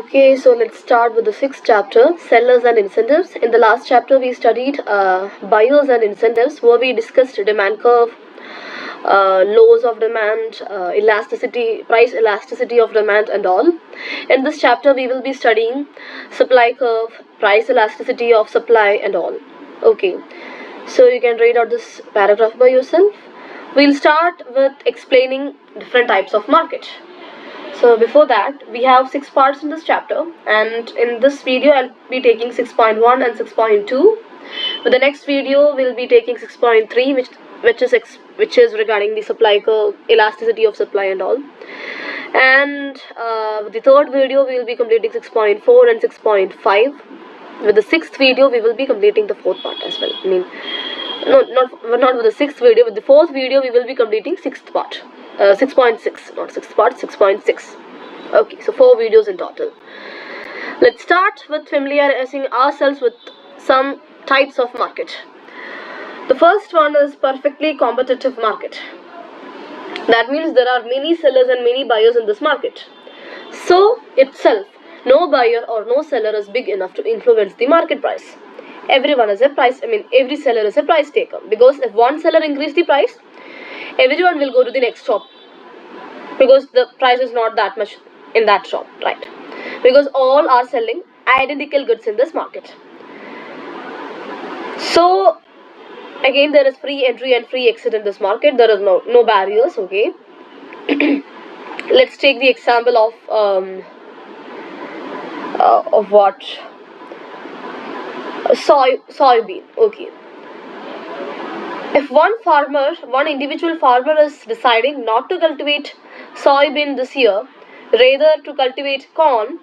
Okay, so let's start with the sixth chapter, sellers and incentives. In the last chapter, we studied buyers and incentives, where we discussed demand curve, laws of demand, elasticity, price elasticity of demand, and all. In this chapter, we will be studying supply curve, price elasticity of supply, and all. Okay, so you can read out this paragraph by yourself. We'll start with explaining different types of market. So before that, we have 6 parts in this chapter, and in this video I'll be taking 6.1 and 6.2. With the next video we'll be taking 6.3, which is regarding the supply curve, elasticity of supply and all. And with the third video we will be completing 6.4 and 6.5. With the sixth video we will be completing the fourth part as well. Not with the sixth video. With the fourth video we will be completing sixth part. 6.6, not sixth part, 6.6. Okay, so 4 videos in total. Let's start with familiarizing ourselves with some types of market. The first one is perfectly competitive market. That means there are many sellers and many buyers in this market. So itself, no buyer or no seller is big enough to influence the market price. Everyone is a price, every seller is a price taker, because if one seller increases the price, everyone will go to the next shop because the price is not that much in that shop, right? Because all are selling identical goods in this market. So again, there is free entry and free exit in this market. There is no barriers. Okay. Let's take the example of what soybean. Okay. If one individual farmer is deciding not to cultivate soybean this year, rather to cultivate corn,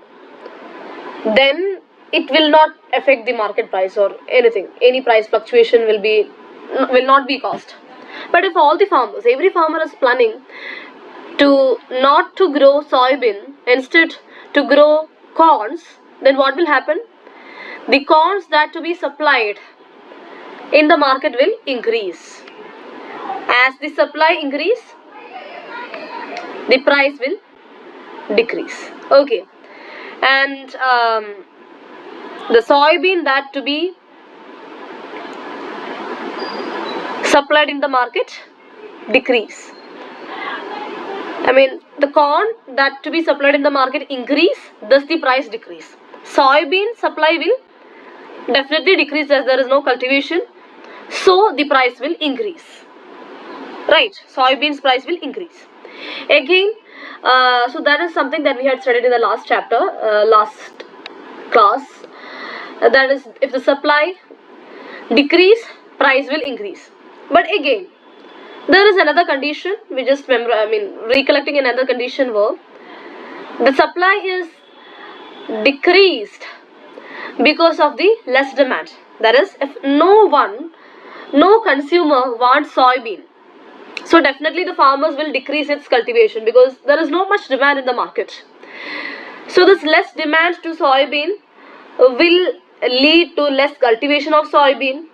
then it will not affect the market price or anything. Any price fluctuation will not be caused. But if every farmer is planning to not to grow soybean, instead to grow corns, then what will happen? The corns that to be supplied in the market will increase. As the supply increase, the price will decrease. Okay. And the soybean that to be supplied in the market decrease. The corn that to be supplied in the market increase, thus the price decrease. Soybean supply will definitely decrease as there is no cultivation. So the price will increase, right? Soybeans price will increase. Again, so that is something that we had studied in the last chapter, last class. That is, if the supply decrease, price will increase. But again, there is another condition. We just recollecting another condition where the supply is decreased because of the less demand. That is, if no consumer wants soybean, so definitely the farmers will decrease its cultivation because there is not much demand in the market. So this less demand to soybean will lead to less cultivation of soybean,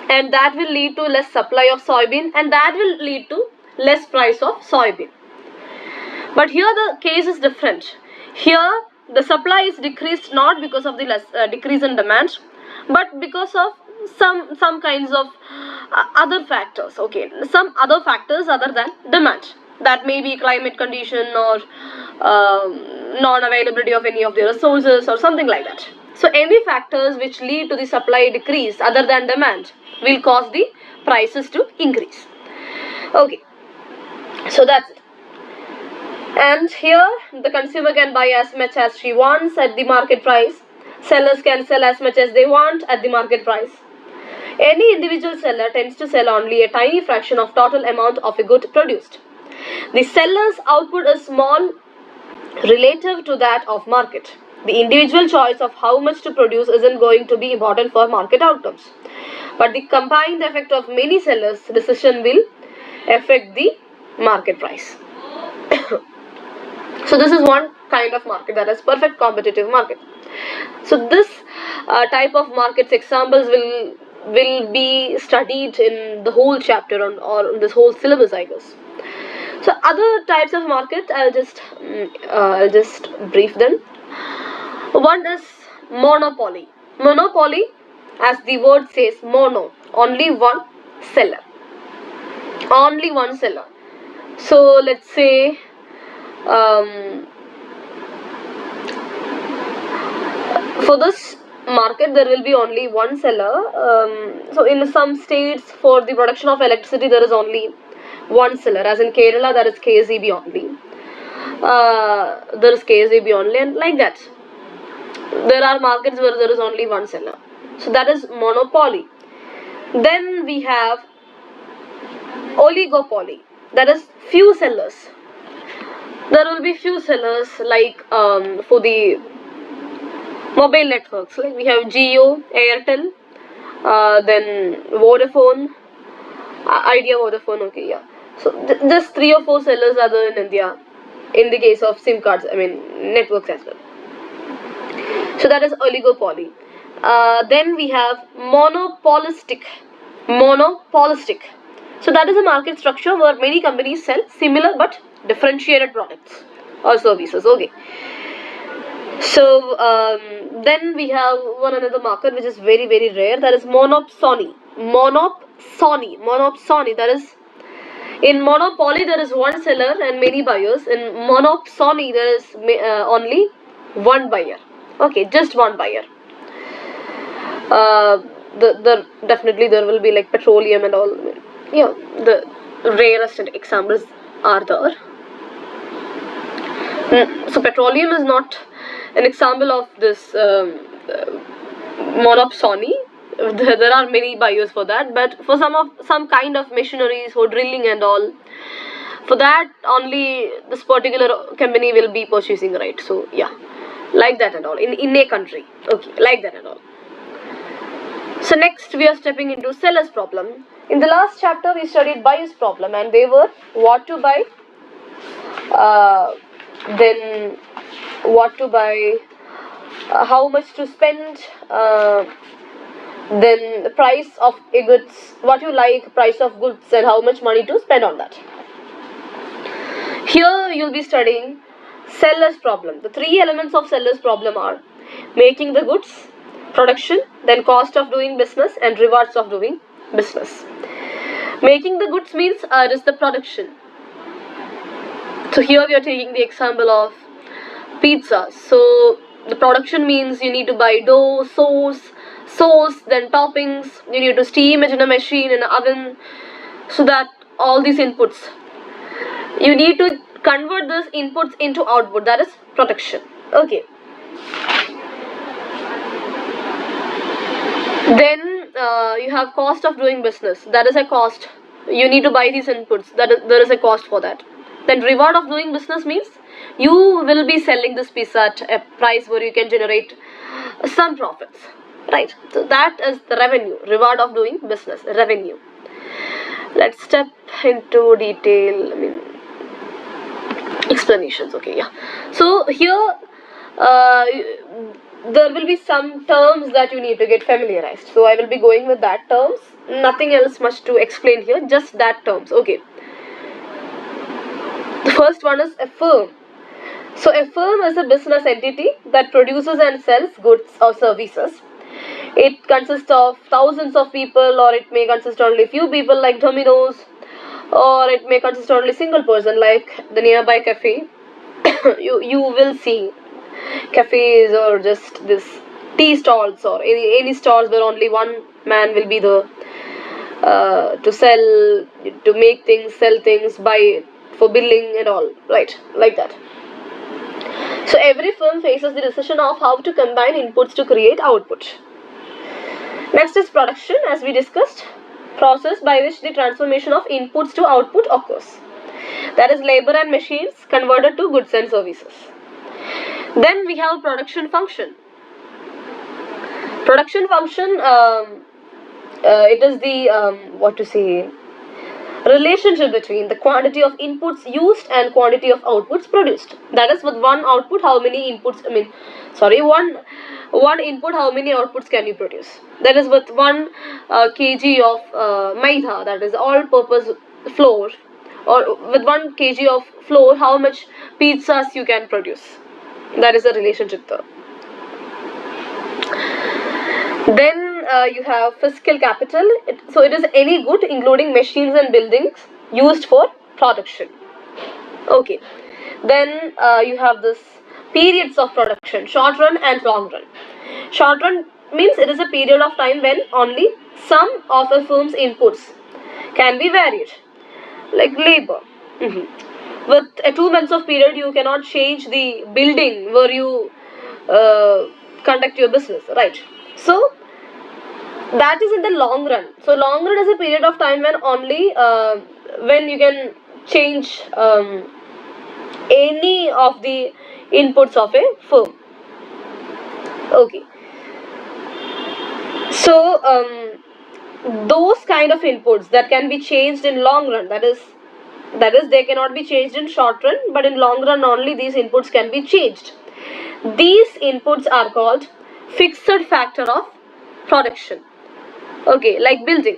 and that will lead to less supply of soybean, and that will lead to less price of soybean. But here the case is different. Here the supply is decreased not because of the less decrease in demand, but because of some kinds of other factors. Okay, some other factors other than demand. That may be climate condition or non-availability of any of the resources or something like that. So any factors which lead to the supply decrease other than demand will cause the prices to increase. Okay, so that's it. And here the consumer can buy as much as she wants at the market price. Sellers can sell as much as they want at the market price. Any individual seller tends to sell only a tiny fraction of total amount of a good produced. The seller's output is small relative to that of market. The individual choice of how much to produce isn't going to be important for market outcomes. But the combined effect of many sellers' decision will affect the market price. So this is one kind of market, that is perfect competitive market. So this type of markets examples will be studied in the whole chapter or in this whole syllabus, I guess. So other types of market, I'll just brief them. One is monopoly. Monopoly, as the word says, mono, only one seller. Only one seller. So let's say for this market there will be only one seller. So in some states for the production of electricity there is only one seller, as in Kerala there is KSEB only. There is KSEB only, and like that. There are markets where there is only one seller. So that is monopoly. Then we have oligopoly. That is few sellers. There will be few sellers, like for the mobile networks, like we have Jio, Airtel, then Vodafone, Idea, Vodafone. Okay, yeah. So just 3 or 4 sellers are there in India. In the case of SIM cards, I mean networks as well. So that is oligopoly. Then we have monopolistic. Monopolistic. So that is a market structure where many companies sell similar but differentiated products or services. Okay. So then we have one another market which is very very rare. That is monopsony. Monopsony. That is, in monopoly there is one seller and many buyers. In monopsony there is only one buyer. Okay, just one buyer. Definitely there will be like petroleum and all. Yeah, the rarest examples are there. So petroleum is not an example of this monopsony. There are many buyers for that, but for some kind of machineries for drilling and all, for that only this particular company will be purchasing, right? So yeah, like that and all in a country. Okay, like that and all. So next we are stepping into seller's problem. In the last chapter we studied buyer's problem, and they were what to buy, then what to buy, how much to spend, then the price of a goods, what you like, price of goods, and how much money to spend on that. Here you'll be studying seller's problem. The 3 elements of seller's problem are making the goods, production, then cost of doing business, and rewards of doing business. Making the goods means it is the production. So here we are taking the example of pizza. So the production means you need to buy dough, sauce, then toppings. You need to steam it in a machine, in an oven, so that all these inputs, you need to convert these inputs into output. That is production. Okay. Then you have cost of doing business. That is a cost. You need to buy these inputs. There is a cost for that. Then reward of doing business means you will be selling this pizza at a price where you can generate some profits, right? So that is the revenue. Reward of doing business, revenue. Let's step into detail. Explanations. Okay, yeah. So here there will be some terms that you need to get familiarized. So I will be going with that terms. Nothing else much to explain here, just that terms. Okay. The first one is a firm. So a firm is a business entity that produces and sells goods or services. It consists of thousands of people, or it may consist only few people like Domino's, or it may consist only single person like the nearby cafe. you will see cafes or just this tea stalls or any stalls where only one man will be there to sell, to make things, sell things, buy for billing and all, right? Like that. So every firm faces the decision of how to combine inputs to create output. Next is production, as we discussed, process by which the transformation of inputs to output occurs. That is labor and machines converted to goods and services. Then we have production function. Production function, it is the relationship between the quantity of inputs used and quantity of outputs produced. That is, with one output, how many inputs? One input, how many outputs can you produce? That is, with 1 kg of maida, that is all-purpose flour, or with 1 kg of flour, how much pizzas you can produce. That is the relationship there. Then you have fiscal capital. So it is any good including machines and buildings used for production. Okay. Then you have this periods of production, short run and long run. Short run means it is a period of time when only some of a firm's inputs can be varied, like labor. With a 2 months of period, you cannot change the building where you conduct your business, right? So that is in the long run. So long run is a period of time when only when you can change any of the inputs of a firm. Okay. So those kind of inputs that can be changed in long run, that is they cannot be changed in short run, but in long run only these inputs can be changed. These inputs are called fixed factor of production. Okay, like building.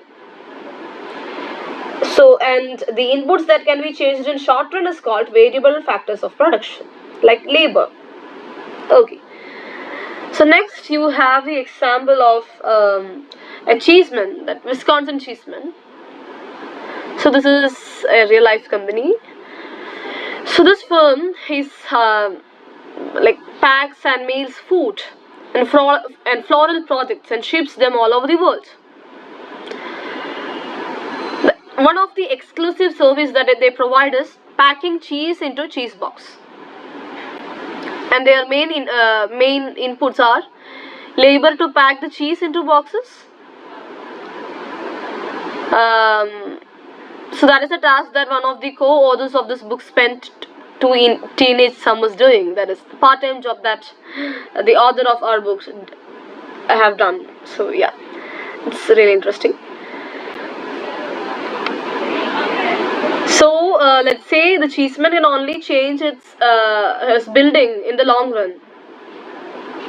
So, and the inputs that can be changed in short run is called variable factors of production, like labor. Okay. So next you have the example of a cheeseman, that Wisconsin cheeseman. So this is a real life company. So this firm is like packs and mails food and floral products and ships them all over the world. One of the exclusive service that they provide is packing cheese into cheese box. And their main inputs are labor to pack the cheese into boxes. So that is a task that one of the co-authors of this book spent two teenage summers doing. That is the part-time job that the author of our books have done. So yeah, it's really interesting. So let's say the cheeseman can only change its building in the long run.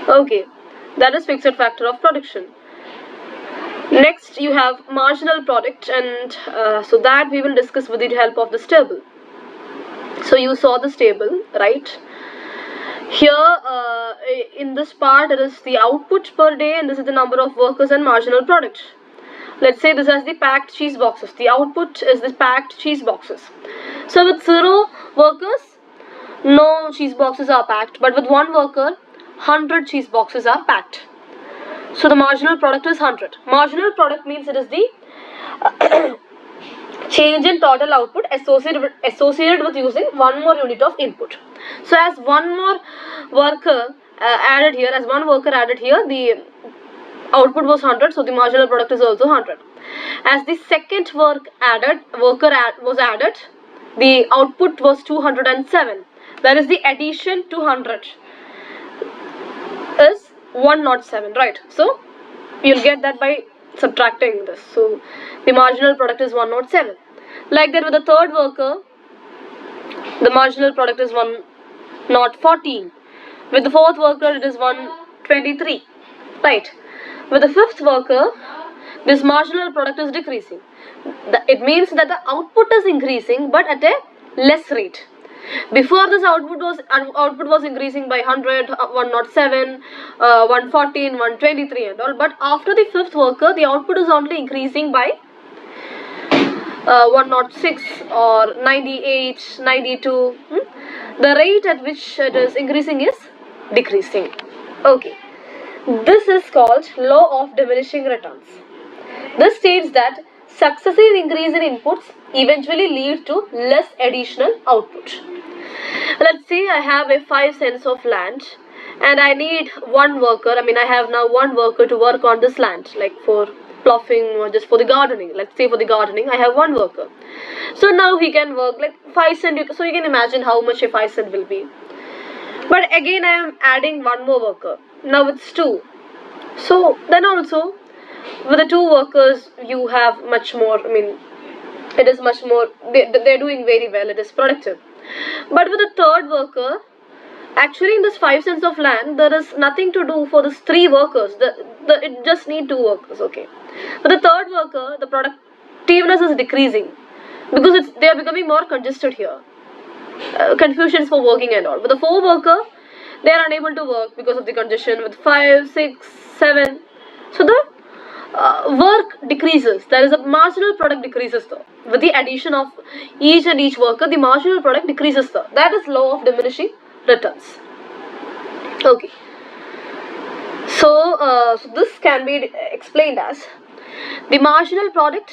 Okay, that is fixed factor of production. Next you have marginal product, and so that we will discuss with the help of this table. So you saw this table, right? Here in this part it is the output per day, and this is the number of workers and marginal product. Let's say this has the packed cheese boxes. The output is the packed cheese boxes. So with 0 workers, no cheese boxes are packed, but with 1 worker, 100 cheese boxes are packed. So the marginal product is 100. Marginal product means it is the change in total output associated with using 1 more unit of input. So as 1 more worker added here, the output was 100, so the marginal product is also 100. As the second worker was added, the output was 207. That is the addition to 100 is 107, right? So you'll get that by subtracting this. So the marginal product is 107. Like that with the third worker, the marginal product is 114. With the fourth worker, it is 123, right? With the fifth worker, this marginal product is decreasing. It means that the output is increasing, but at a less rate. Before this output was increasing by 100, 107, 114, 123 and all. But after the fifth worker, the output is only increasing by 106 or 98, 92. The rate at which it is increasing is decreasing. Okay. This is called law of diminishing returns. This states that successive increase in inputs eventually lead to less additional output. Let's say I have a 5 cents of land and I need 1 worker. I have now 1 worker to work on this land, like for ploughing or just for the gardening. Let's say for the gardening I have 1 worker. So now he can work like 5 cents. So you can imagine how much a 5 cent will be. But again I am adding 1 more worker. Now it's 2. So then also with the 2 workers you have much more. It is much more. They're doing very well. It is productive. But with the third worker, actually in this 5 cents of land there is nothing to do for these 3 workers. It just need 2 workers. Okay. But the third worker, the productiveness is decreasing because they are becoming more congested here. Confusions for working and all. With the 4 worker, they are unable to work because of the congestion. With 5, 6, 7, So the work decreases. There is a marginal product decreases though. With the addition of each and each worker, the marginal product decreases though. That is law of diminishing returns. Okay. So this can be explained as the marginal product,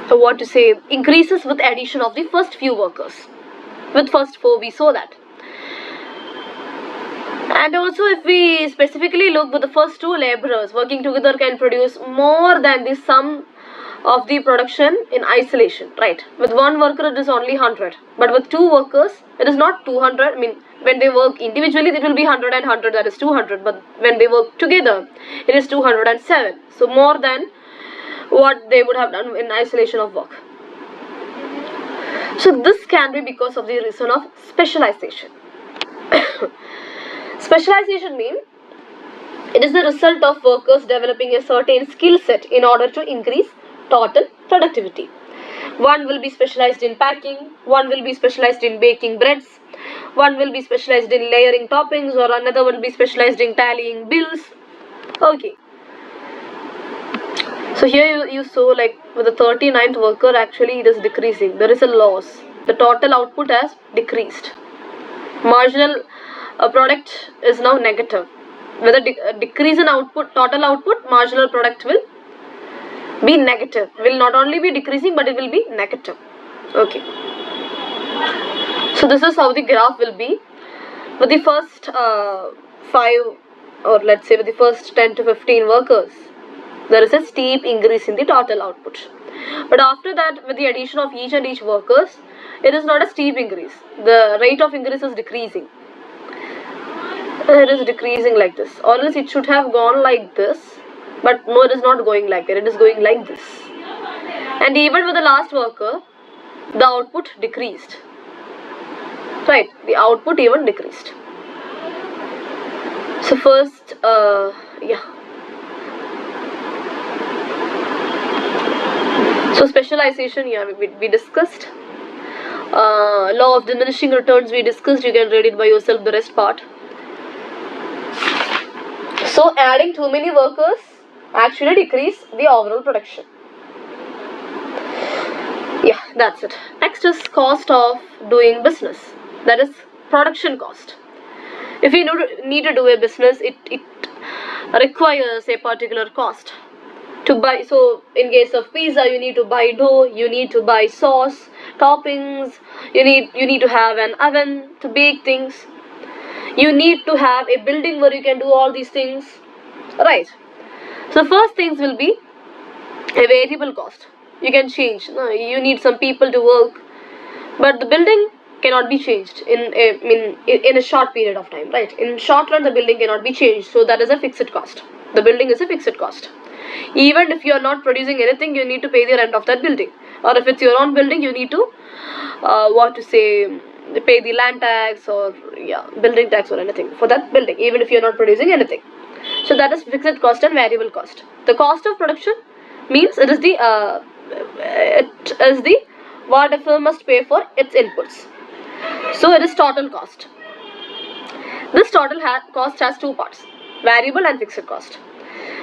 what to say, increases with addition of the first few workers. With first 4 we saw that. And also if we specifically look with the first 2 laborers working together can produce more than the sum of the production in isolation, right? With 1 worker it is only 100, but with 2 workers it is not 200. I mean, when they work individually it will be 100 and 100, that is 200, but when they work together it is 207. So more than what they would have done in isolation of work. So this can be because of the reason of specialization. Specialization means it is the result of workers developing a certain skill set in order to increase total productivity. One will be specialized in packing, one will be specialized in baking breads, one will be specialized in layering toppings, or another will be specialized in tallying bills. Okay. So here you saw, like with the 39th worker, actually it is decreasing. There is a loss. The total output has decreased. Marginal product is now negative. With a decrease in output, total output, marginal product will be negative. Will not only be decreasing, but it will be negative. Okay. So this is how the graph will be. With the first 5, or let's say with the first 10 to 15 workers, there is a steep increase in the total output. But after that, with the addition of each and each workers, it is not a steep increase. The rate of increase is decreasing. It is decreasing like this, or else it should have gone like this, but no, it is not going like that. It is going like this. And even with the last worker, the output decreased. Right, the output even decreased. So first, So specialization, we discussed. Law of diminishing returns we discussed. You can read it by yourself, the rest part. So adding too many workers actually decrease the overall production. Yeah, that's it. Next is cost of doing business. That is production cost. If you need to do a business, it requires a particular cost to buy. So in case of pizza, you need to buy dough, you need to buy sauce, toppings, you need to have an oven to bake things, you need to have a building where you can do all these things, right? So first things will be a variable cost. You can change. You need some people to work, but the building cannot be changed in a short period of time, right? In short run, the building cannot be changed, so that is a fixed cost. The building is a fixed cost. Even if you are not producing anything, you need to pay the rent of that building. Or if it's your own building, you need to pay the land tax or building tax or anything for that building, even if you are not producing anything. So that is fixed cost and variable cost. The cost of production means it is the what a firm must pay for its inputs. So it is total cost. This total cost has 2 parts: variable and fixed cost.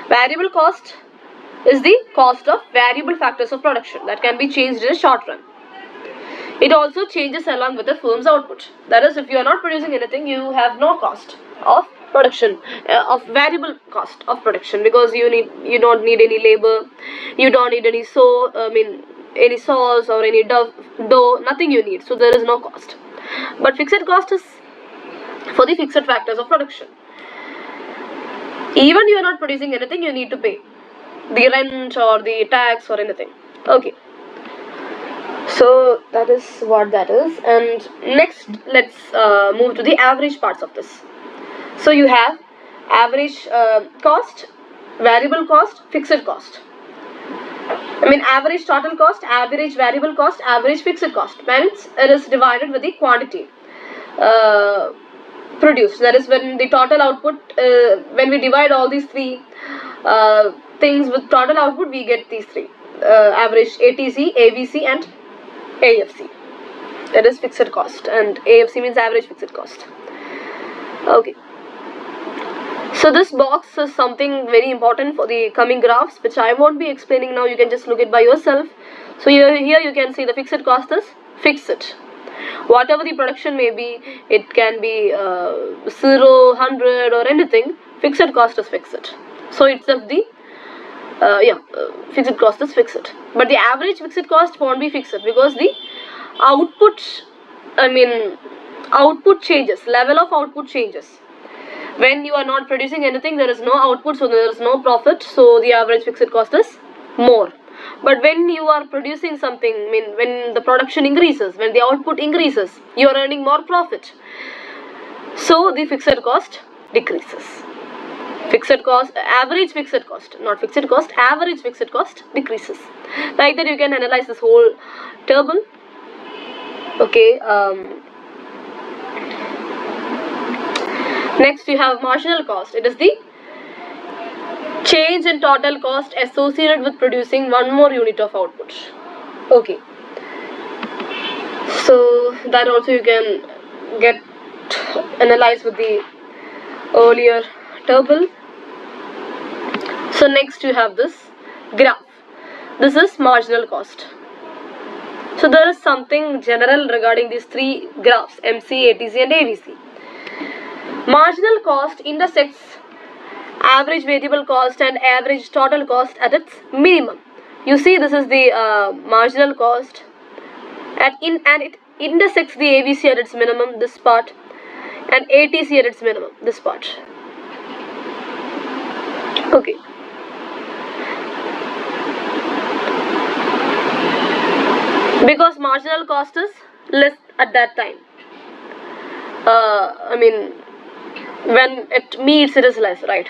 Variable cost is the cost of variable factors of production that can be changed in a short run. It also changes along with the firm's output. That is, if you are not producing anything, you have no cost of production, of variable cost of production, because you don't need any labor, you don't need any any sauce or any dough, nothing you need. So there is no cost. But fixed cost is for the fixed factors of production. Even you are not producing anything, you need to pay the rent or the tax or anything. Okay. So that is what that is. And next, let's move to the average parts of this. So you have average cost, variable cost, fixed cost. Average total cost, average variable cost, average fixed cost. Means it is divided with the quantity produced. That is, when the total output, when we divide all these 3 things with total output, we get these 3. Average ATC, AVC and AFC. That is fixed cost, and AFC means average fixed cost. Okay. So this box is something very important for the coming graphs, which I won't be explaining now. You can just look it by yourself. So here you can see the fixed cost is fixed. Whatever the production may be, it can be 0, 100 or anything, fixed cost is fixed. So itself the fixed cost is fixed. But the average fixed cost won't be fixed because the output changes, level of output changes. When you are not producing anything, there is no output, so there is no profit, so the average fixed cost is more. But when you are producing something, when the production increases, when the output increases, you are earning more profit, so the fixed cost decreases. Fixed cost, average fixed cost, not fixed cost, average fixed cost decreases. Like that you can analyze this whole table. Okay. Next you have marginal cost. It is the change in total cost associated with producing one more unit of output. Okay. So that also you can get analyzed with the earlier table. So next you have this graph. This is marginal cost. So there is something general regarding these three graphs, MC, ATC and AVC. Marginal cost intersects average variable cost and average total cost at its minimum. You see, this is the marginal cost and it intersects the AVC at its minimum, this part, and ATC at its minimum, this part. Okay. Because marginal cost is less at that time. When it meets, it is less, right?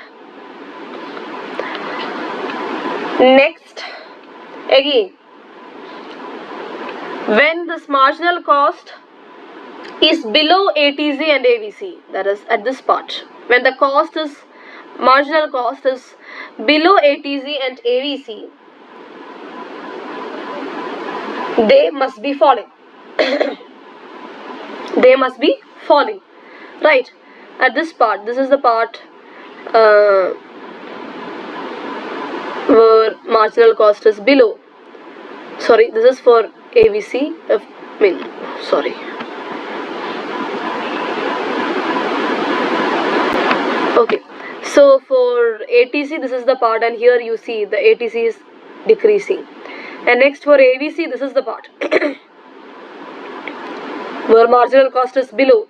Next, again, when this marginal cost is below ATC and AVC, that is at this part, when the marginal cost is below ATC and AVC, they must be falling. They must be falling, right? At this part, this is the part where marginal cost is below. Sorry, this is for AVC. Sorry. Okay, so for ATC, this is the part, and here you see the ATC is decreasing. And next for AVC, this is the part where marginal cost is below.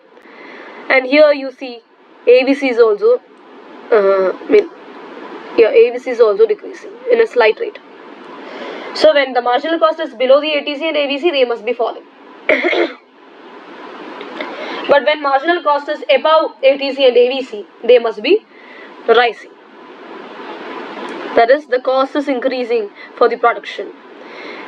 And here you see AVC is also AVC is also decreasing in a slight rate. So when the marginal cost is below the ATC and AVC, they must be falling. But when marginal cost is above ATC and AVC, they must be rising. That is, the cost is increasing for the production.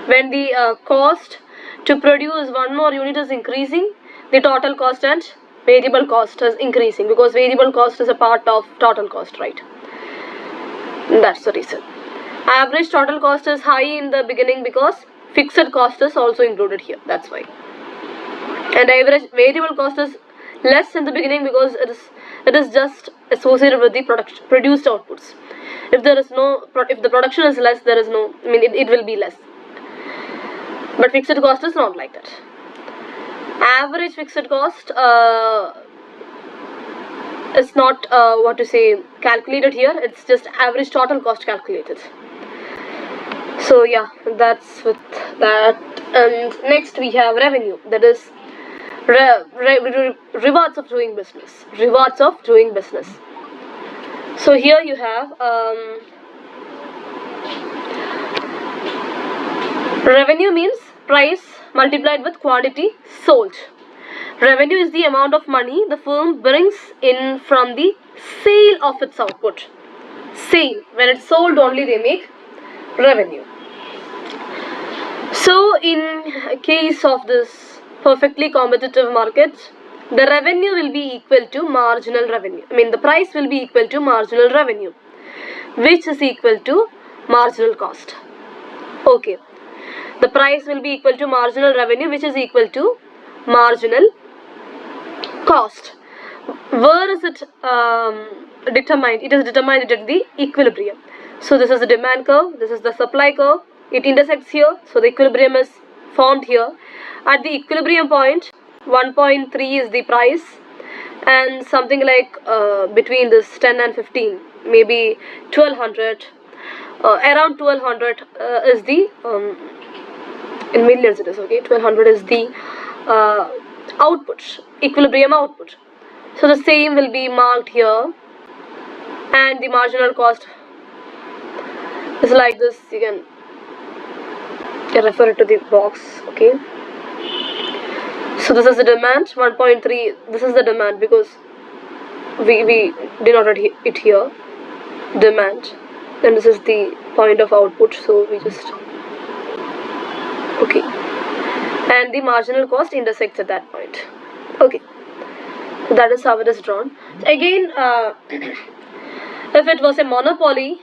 When the cost to produce one more unit is increasing, the total cost and variable cost is increasing, because variable cost is a part of total cost, right? That's the reason. Average total cost is high in the beginning because fixed cost is also included here, that's why. And average variable cost is less in the beginning because it is just associated with the produced outputs. If the production is less, there is no, it will be less. But fixed cost is not like that. Average fixed cost is not calculated here. It's just average total cost calculated. So yeah, that's with that. And next we have revenue. That is rewards of doing business. Rewards of doing business. So here you have revenue means price multiplied with quantity sold. Revenue is the amount of money the firm brings in from the sale of its output. Sale. When it's sold only they make revenue. So in case of this perfectly competitive market, the revenue will be equal to marginal revenue. The price will be equal to marginal revenue, which is equal to marginal cost. Okay. The price will be equal to marginal revenue, which is equal to marginal cost. Where is it determined. It is determined at the equilibrium. So this is the demand curve. This is the supply curve. It intersects here. So the equilibrium is formed here. At the equilibrium point, 1.3 is the price, and something like between this 10 and 15, maybe 1200, around 1200 is the in millions it is, okay, 1200 is the output, equilibrium output. So the same will be marked here, and the marginal cost is like this. You can refer it to the box, okay. So this is the demand, 1.3, this is the demand because we denoted it here, demand, and this is the point of output, so we just, okay, and the marginal cost intersects at that point, okay. So that is how it is drawn. So again, if it was a monopoly,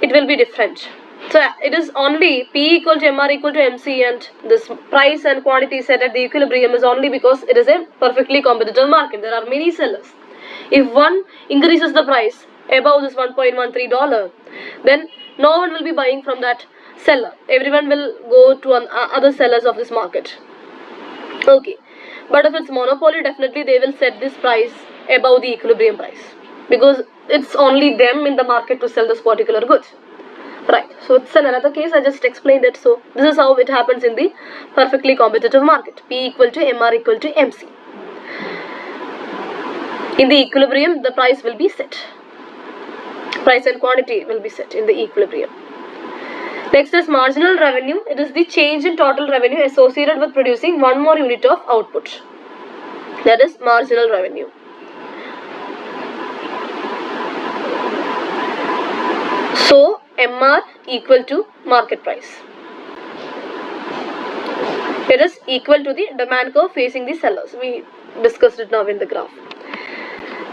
it will be different. So it is only P equal to MR equal to MC, and this price and quantity set at the equilibrium is only because it is a perfectly competitive market. There are many sellers. If one increases the price above this $1.13, then no one will be buying from that seller. Everyone will go to other sellers of this market. Okay. But if it's monopoly, definitely they will set this price above the equilibrium price, because it's only them in the market to sell this particular goods. Right, so it's another case, I just explained it. So this is how it happens in the perfectly competitive market. P equal to MR equal to MC. In the equilibrium, the price will be set. Price and quantity will be set in the equilibrium. Next is marginal revenue. It is the change in total revenue associated with producing one more unit of output. That is marginal revenue. So MR equal to market price. It is equal to the demand curve facing the sellers. We discussed it now in the graph.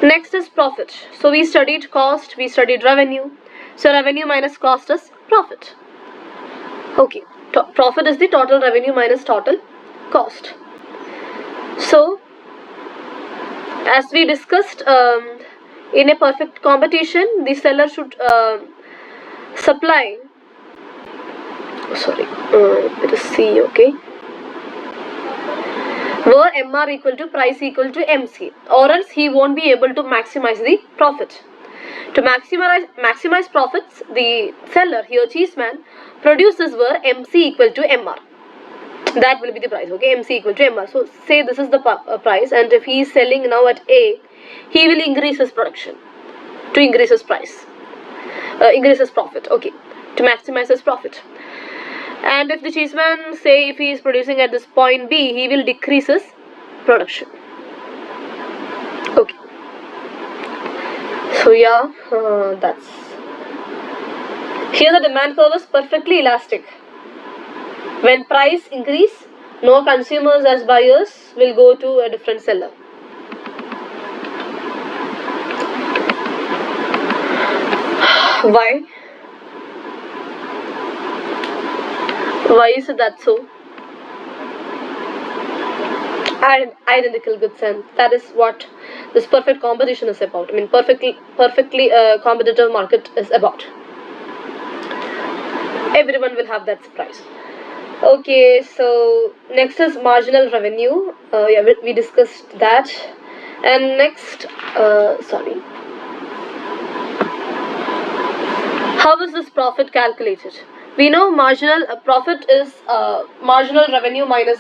Next is profit. So we studied cost, we studied revenue. So revenue minus cost is profit. Okay, profit is the total revenue minus total cost. So as we discussed, in a perfect competition, the seller should supply, it is C, okay, where MR equal to price equal to MC, or else he won't be able to maximize the profit. To maximize profits, the seller, here cheeseman, produces where MC equal to MR. That will be the price, okay, MC equal to MR. So say this is the price, and if he is selling now at A, he will increase his production to increase his price, increase his profit, okay, to maximize his profit. And if the cheeseman, say if he is producing at this point B, he will decrease his production. Okay. So yeah, that's. Here the demand curve is perfectly elastic. When price increase, no consumers as buyers will go to a different seller. Why? Why is that so? Identical goods, and that is what this perfect competition is about. I mean, perfectly competitive market is about. Everyone will have that price. Okay, so next is marginal revenue. Yeah, we discussed that. And next, how is this profit calculated? We know marginal profit is marginal revenue minus,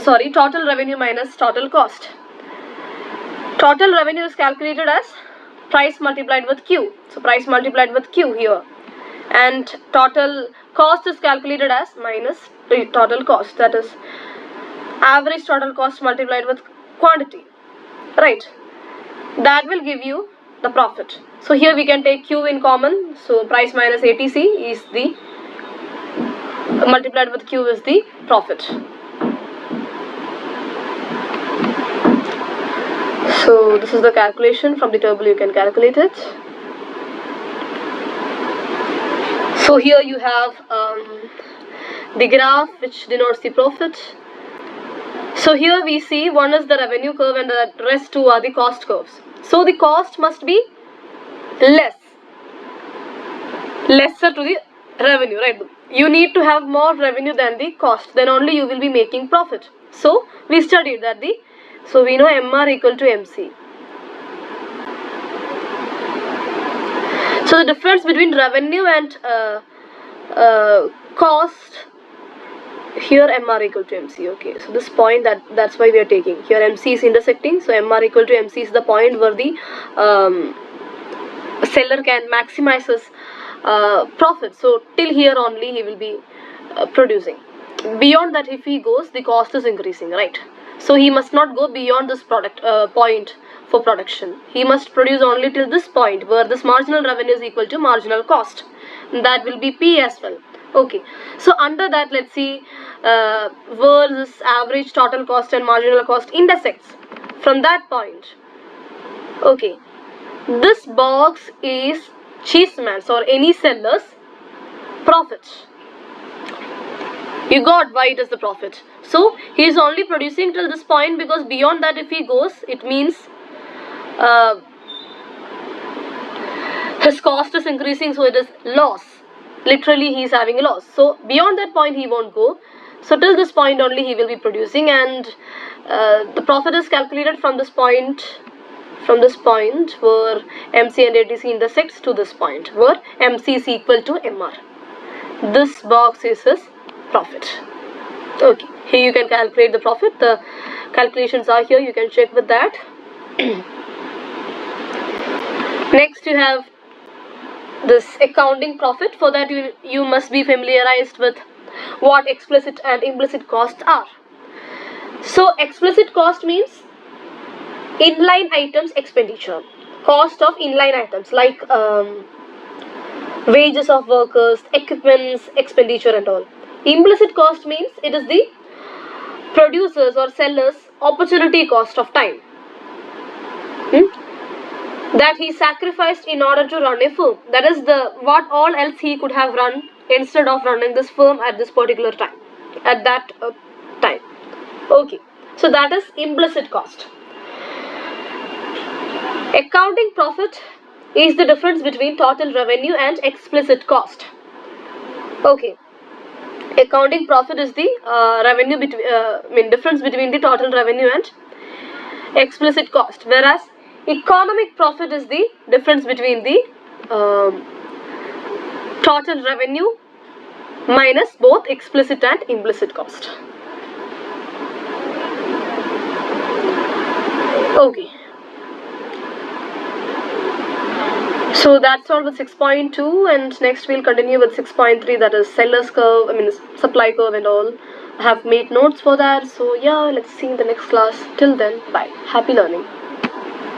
total revenue minus total cost. Total revenue is calculated as price multiplied with Q. So price multiplied with Q here. And total cost is calculated as minus total cost. That is average total cost multiplied with quantity. Right. That will give you the profit. So here we can take Q in common. So price minus ATC is the multiplied with Q is the profit. So this is the calculation. From the table you can calculate it. So here you have the graph which denotes the profit. So here we see one is the revenue curve and the rest two are the cost curves. So the cost must be lesser to the revenue, right? You need to have more revenue than the cost, then only you will be making profit. So we studied that so we know MR equal to MC. So the difference between revenue and cost, here MR equal to MC. Okay, so this point, that's why we are taking here MC is intersecting, so MR equal to MC is the point where the seller can maximize his profit. So till here only he will be producing. Beyond that, if he goes, the cost is increasing, right? So he must not go beyond this product point for production. He must produce only till this point where this marginal revenue is equal to marginal cost. That will be P as well. Okay, so under that, let's see where this average total cost and marginal cost intersects. From that point, okay, this box is Cheeseman's or any seller's profit. You got why it is the profit. So he is only producing till this point, because beyond that if he goes, it means his cost is increasing, so it is loss. Literally he is having a loss. So beyond that point he won't go. So till this point only he will be producing, and the profit is calculated from this point where MC and ATC intersects to this point where MC is equal to MR. This box is his profit. Okay, here you can calculate the profit. The calculations are here, you can check with that. Next you have this accounting profit. For that you must be familiarized with what explicit and implicit costs are. So explicit cost means inline items expenditure, cost of inline items like wages of workers, equipments expenditure and all. Implicit cost means it is the producers or sellers opportunity cost of time that he sacrificed in order to run a firm. That is what all else he could have run instead of running this firm at this particular time, at that time. Okay, so that is implicit cost. Accounting profit is the difference between total revenue and explicit cost. Okay, accounting profit is the difference between the total revenue and explicit cost, whereas economic profit is the difference between the total revenue minus both explicit and implicit cost. Okay, so that's all with 6.2, and next we'll continue with 6.3, that is seller's curve, supply curve and all. I have made notes for that, so yeah, let's see in the next class. Till then, bye. Happy learning.